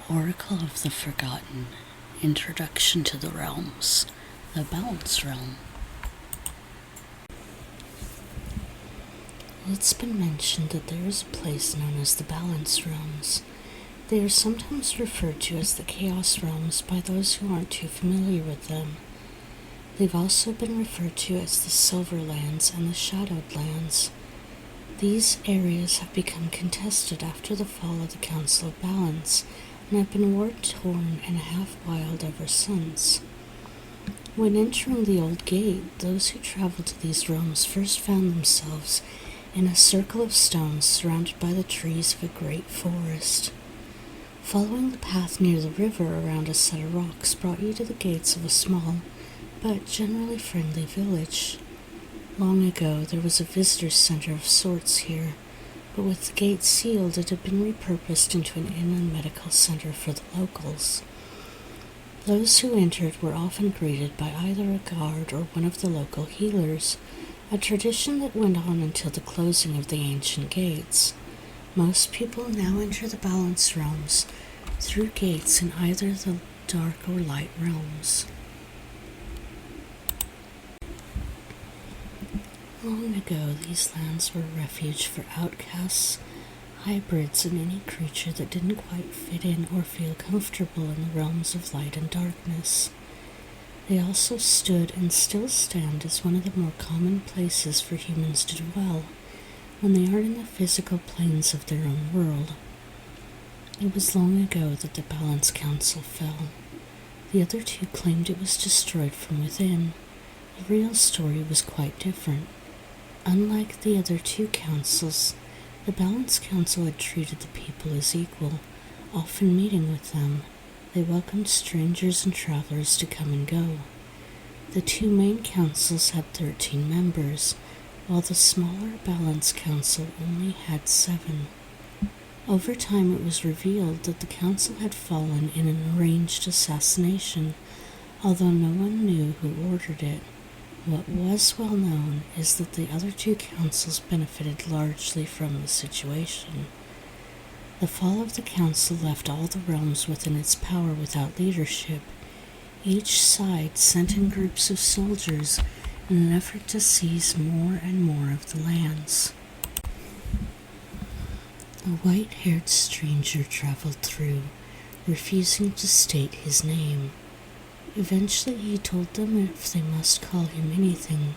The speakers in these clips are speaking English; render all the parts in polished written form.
Oracle of the Forgotten. Introduction to the Realms. The Balance Realm. It's been mentioned that there is a place known as the Balance Realms. They are sometimes referred to as the Chaos Realms by those who aren't too familiar with them. They've also been referred to as the Silver Lands and the Shadowed Lands. These areas have become contested after the fall of the Council of Balance, and have been war-torn and half-wild ever since. When entering the Old Gate, those who traveled to these realms first found themselves in a circle of stones surrounded by the trees of a great forest. Following the path near the river around a set of rocks brought you to the gates of a small, but generally friendly village. Long ago, there was a visitor's center of sorts here, but with the gate sealed, it had been repurposed into an inn and medical center for the locals. Those who entered were often greeted by either a guard or one of the local healers, a tradition that went on until the closing of the ancient gates. Most people now enter the Balance Realms through gates in either the dark or light realms. Long ago, these lands were a refuge for outcasts, hybrids, and any creature that didn't quite fit in or feel comfortable in the realms of light and darkness. They also stood and still stand as one of the more common places for humans to dwell when they aren't in the physical planes of their own world. It was long ago that the Balance Council fell. The other two claimed it was destroyed from within. The real story was quite different. Unlike the other two councils, the Balance Council had treated the people as equal, often meeting with them. They welcomed strangers and travelers to come and go. The two main councils had 13 members, while the smaller Balance Council only had 7. Over time, it was revealed that the council had fallen in an arranged assassination, although no one knew who ordered it. What was well known is that the other two councils benefited largely from the situation. The fall of the council left all the realms within its power without leadership. Each side sent in groups of soldiers in an effort to seize more and more of the lands. A white-haired stranger traveled through, refusing to state his name. Eventually he told them if they must call him anything,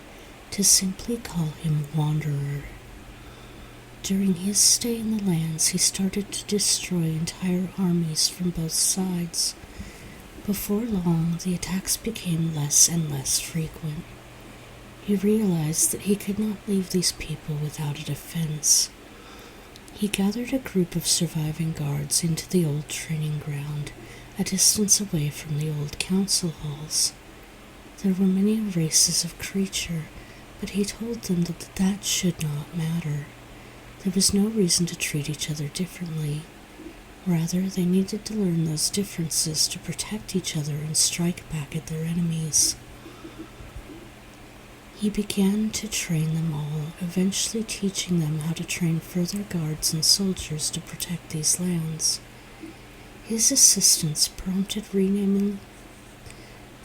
to simply call him Wanderer. During his stay in the lands, he started to destroy entire armies from both sides. Before long, the attacks became less and less frequent. He realized that he could not leave these people without a defense. He gathered a group of surviving guards into the old training ground, a distance away from the old council halls. There were many races of creature, but he told them that that should not matter. There was no reason to treat each other differently. Rather, they needed to learn those differences to protect each other and strike back at their enemies. He began to train them all, eventually teaching them how to train further guards and soldiers to protect these lands. His assistants prompted renaming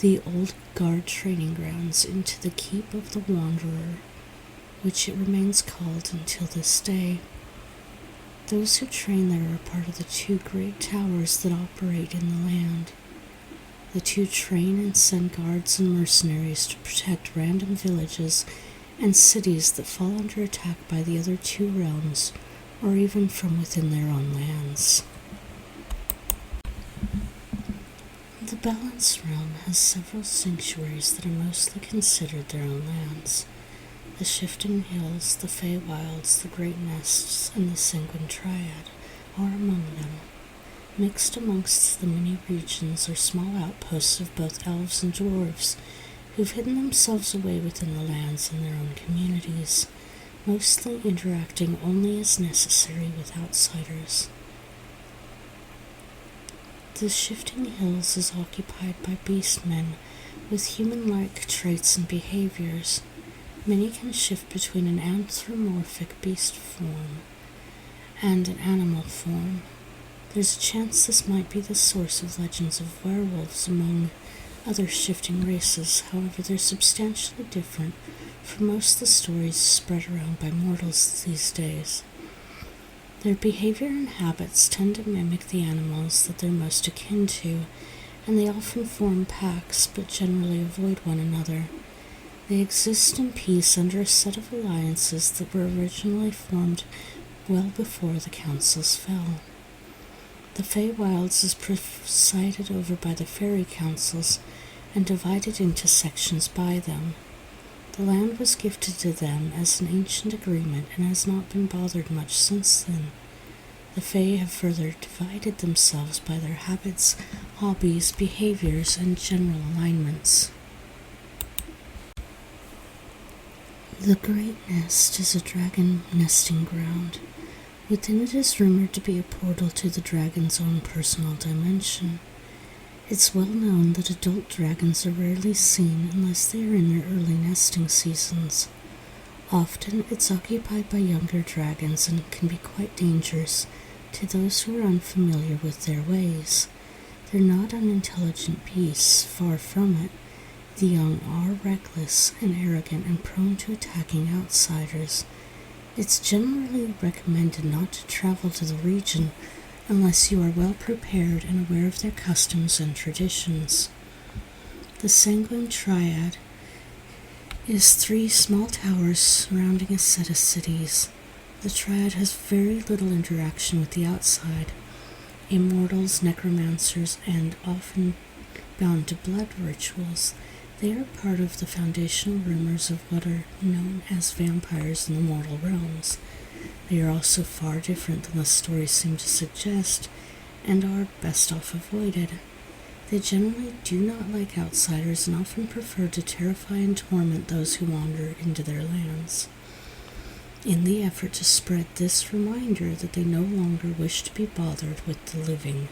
the old guard training grounds into the Keep of the Wanderer, which it remains called until this day. Those who train there are part of the 2 great towers that operate in the land. The 2 train and send guards and mercenaries to protect random villages and cities that fall under attack by the other 2 realms, or even from within their own lands. The Balance Realm has several sanctuaries that are mostly considered their own lands. The Shifting Hills, the Feywilds, the Great Nests, and the Sanguine Triad are among them. Mixed amongst the many regions are small outposts of both elves and dwarves, who've hidden themselves away within the lands in their own communities, mostly interacting only as necessary with outsiders. The Shifting Hills is occupied by beastmen with human-like traits and behaviors. Many can shift between an anthropomorphic beast form and an animal form. There's a chance this might be the source of legends of werewolves among other shifting races. However, they're substantially different from most of the stories spread around by mortals these days. Their behavior and habits tend to mimic the animals that they're most akin to, and they often form packs but generally avoid one another. They exist in peace under a set of alliances that were originally formed well before the councils fell. The Feywilds is presided over by the fairy councils and divided into sections by them. The land was gifted to them as an ancient agreement and has not been bothered much since then. The Fae have further divided themselves by their habits, hobbies, behaviors, and general alignments. The Great Nest is a dragon nesting ground. Within it is rumored to be a portal to the dragon's own personal dimension. It's well known that adult dragons are rarely seen unless they are in their early nesting seasons. Often it's occupied by younger dragons and can be quite dangerous to those who are unfamiliar with their ways. They're not unintelligent beasts, far from it. The young are reckless and arrogant and prone to attacking outsiders. It's generally recommended not to travel to the region unless you are well prepared and aware of their customs and traditions. The Sanguine Triad is 3 small towers surrounding a set of cities. The Triad has very little interaction with the outside. Immortals, necromancers, and often bound to blood rituals, they are part of the foundational rumors of what are known as vampires in the mortal realms. They are also far different than the stories seem to suggest, and are best off avoided. They generally do not like outsiders and often prefer to terrify and torment those who wander into their lands, in the effort to spread this reminder that they no longer wish to be bothered with the living.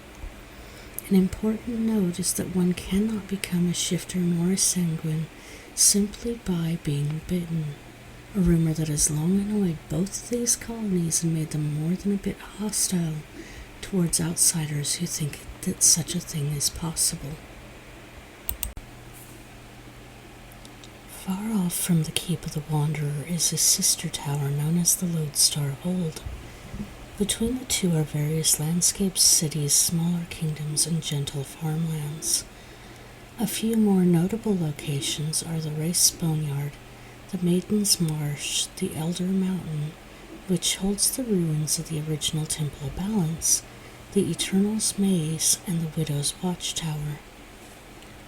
An important note is that one cannot become a shifter nor a sanguine simply by being bitten, a rumor that has long annoyed both of these colonies and made them more than a bit hostile towards outsiders who think that such a thing is possible. Far off from the Keep of the Wanderer is a sister tower known as the Lodestar Hold. Between the two are various landscapes, cities, smaller kingdoms, and gentle farmlands. A few more notable locations are the Race Boneyard, the Maiden's Marsh, the Elder Mountain, which holds the ruins of the original Temple of Balance, the Eternal's Maze, and the Widow's Watchtower.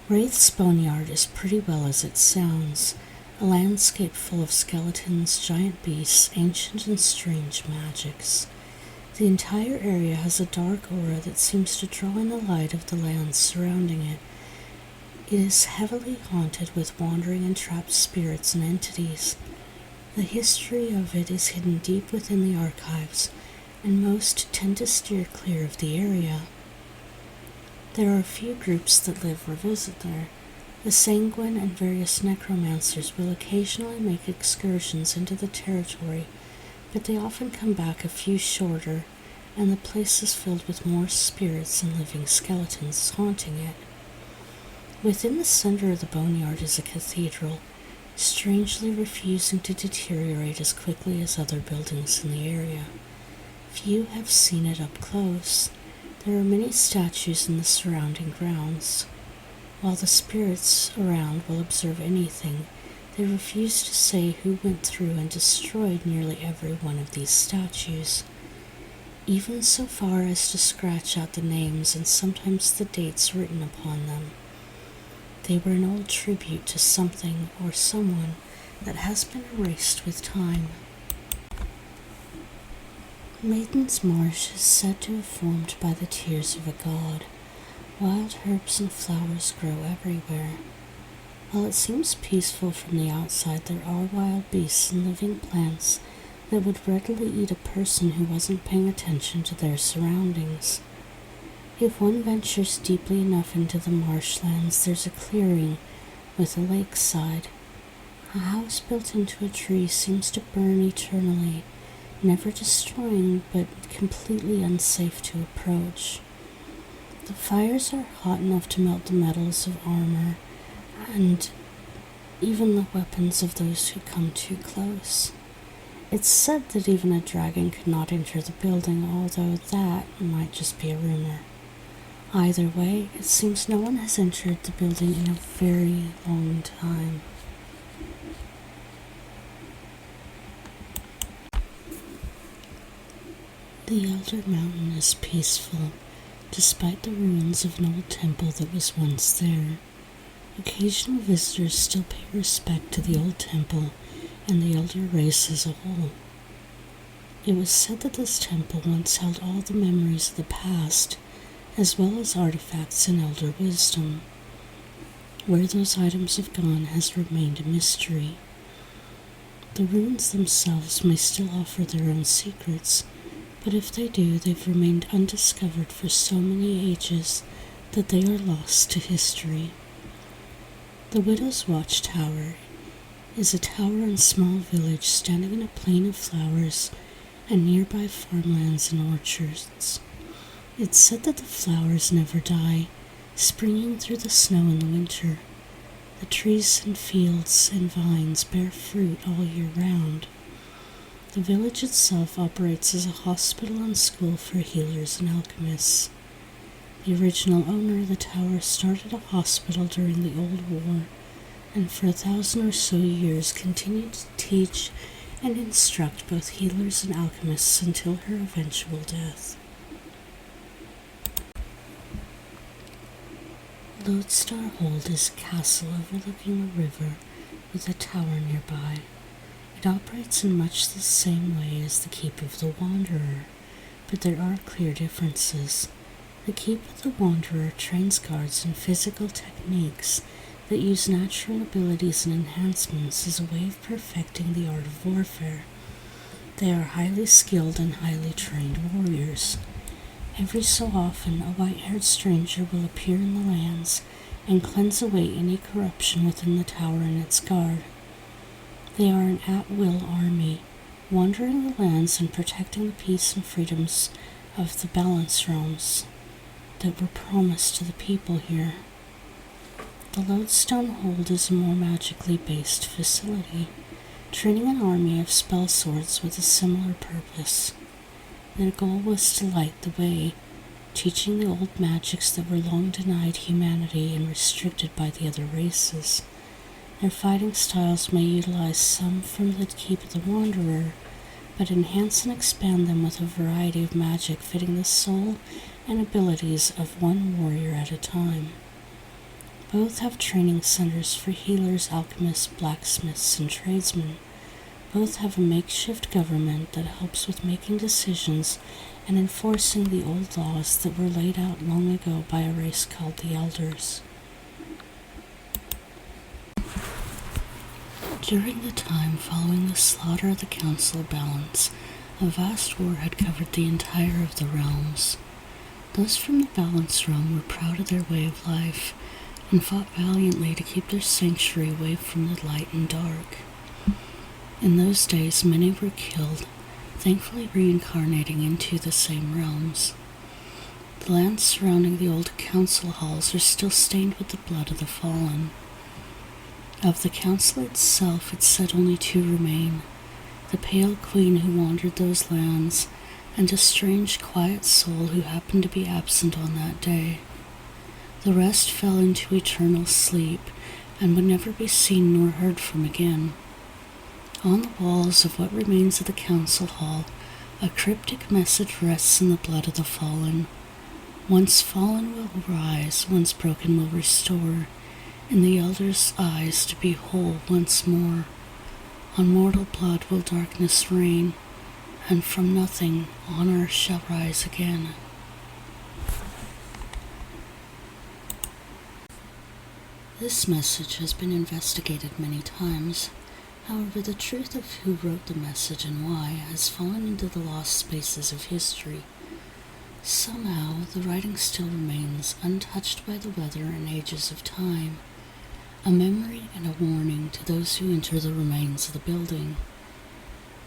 Wraith's Boneyard is pretty well as it sounds, a landscape full of skeletons, giant beasts, ancient and strange magics. The entire area has a dark aura that seems to draw in the light of the lands surrounding it. It is heavily haunted with wandering and trapped spirits and entities. The history of it is hidden deep within the archives, and most tend to steer clear of the area. There are a few groups that live or visit there. The Sanguine and various necromancers will occasionally make excursions into the territory, but they often come back a few shorter, and the place is filled with more spirits and living skeletons haunting it. Within the center of the boneyard is a cathedral, strangely refusing to deteriorate as quickly as other buildings in the area. Few have seen it up close. There are many statues in the surrounding grounds. While the spirits around will observe anything, they refuse to say who went through and destroyed nearly every one of these statues, even so far as to scratch out the names and sometimes the dates written upon them. They were an old tribute to something or someone that has been erased with time. Maiden's Marsh is said to have formed by the tears of a god. Wild herbs and flowers grow everywhere. While it seems peaceful from the outside, there are wild beasts and living plants that would readily eat a person who wasn't paying attention to their surroundings. If one ventures deeply enough into the marshlands, there's a clearing with a lakeside. A house built into a tree seems to burn eternally, never destroying but completely unsafe to approach. The fires are hot enough to melt the metals of armor and even the weapons of those who come too close. It's said that even a dragon could not enter the building, although that might just be a rumor. Either way, it seems no one has entered the building in a very long time. The Elder Mountain is peaceful, despite the ruins of an old temple that was once there. Occasional visitors still pay respect to the old temple and the elder race as a whole. It was said that this temple once held all the memories of the past, as well as artifacts and elder wisdom. Where those items have gone has remained a mystery. The ruins themselves may still offer their own secrets, but if they do, they've remained undiscovered for so many ages that they are lost to history. The Widow's Watchtower is a tower and small village standing in a plain of flowers and nearby farmlands and orchards. It's said that the flowers never die, springing through the snow in the winter. The trees and fields and vines bear fruit all year round. The village itself operates as a hospital and school for healers and alchemists. The original owner of the tower started a hospital during the Old War, and for 1,000 or so years continued to teach and instruct both healers and alchemists until her eventual death. Lodestar Hold is a castle overlooking a river with a tower nearby. It operates in much the same way as the Keep of the Wanderer, but there are clear differences. The Keep of the Wanderer trains guards in physical techniques that use natural abilities and enhancements as a way of perfecting the art of warfare. They are highly skilled and highly trained warriors. Every so often, a white-haired stranger will appear in the lands and cleanse away any corruption within the tower and its guard. They are an at-will army, wandering the lands and protecting the peace and freedoms of the Balance Realms that were promised to the people here. The Lodestone Hold is a more magically based facility, training an army of spell swords with a similar purpose. Their goal was to light the way, teaching the old magics that were long denied humanity and restricted by the other races. Their fighting styles may utilize some from the Keep of the Wanderer, but enhance and expand them with a variety of magic fitting the soul and abilities of one warrior at a time. Both have training centers for healers, alchemists, blacksmiths, and tradesmen. Both have a makeshift government that helps with making decisions and enforcing the old laws that were laid out long ago by a race called the Elders. During the time following the slaughter of the Council of Balance, a vast war had covered the entire of the realms. Those from the Balance realm were proud of their way of life and fought valiantly to keep their sanctuary away from the light and dark. In those days, many were killed, thankfully reincarnating into the same realms. The lands surrounding the old council halls are still stained with the blood of the fallen. Of the council itself, it's said only 2 remain: the pale queen who wandered those lands, and a strange, quiet soul who happened to be absent on that day. The rest fell into eternal sleep, and would never be seen nor heard from again. On the walls of what remains of the council hall, a cryptic message rests in the blood of the fallen. Once fallen will rise, once broken will restore, in the elder's eyes to be whole once more. On mortal blood will darkness reign, and from nothing honor shall rise again. This message has been investigated many times. However, the truth of who wrote the message and why has fallen into the lost spaces of history. Somehow, the writing still remains untouched by the weather and ages of time, a memory and a warning to those who enter the remains of the building.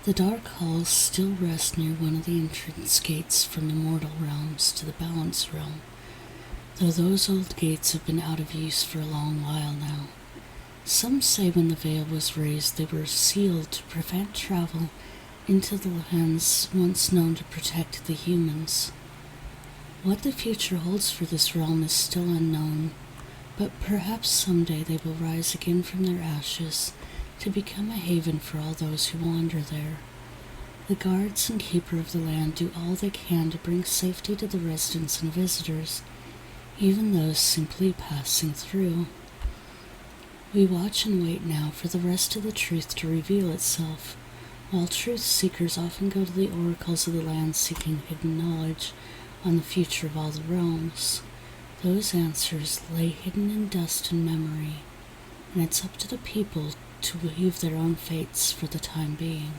The dark halls still rest near one of the entrance gates from the mortal realms to the balance realm, though those old gates have been out of use for a long while now. Some say when the veil was raised they were sealed to prevent travel into the lands once known to protect the humans. What the future holds for this realm is still unknown, but perhaps someday they will rise again from their ashes to become a haven for all those who wander there. The guards and keeper of the land do all they can to bring safety to the residents and visitors, even those simply passing through. We watch and wait now for the rest of the truth to reveal itself, while truth seekers often go to the oracles of the land seeking hidden knowledge on the future of all the realms. Those answers lay hidden in dust and memory, and it's up to the people to weave their own fates for the time being.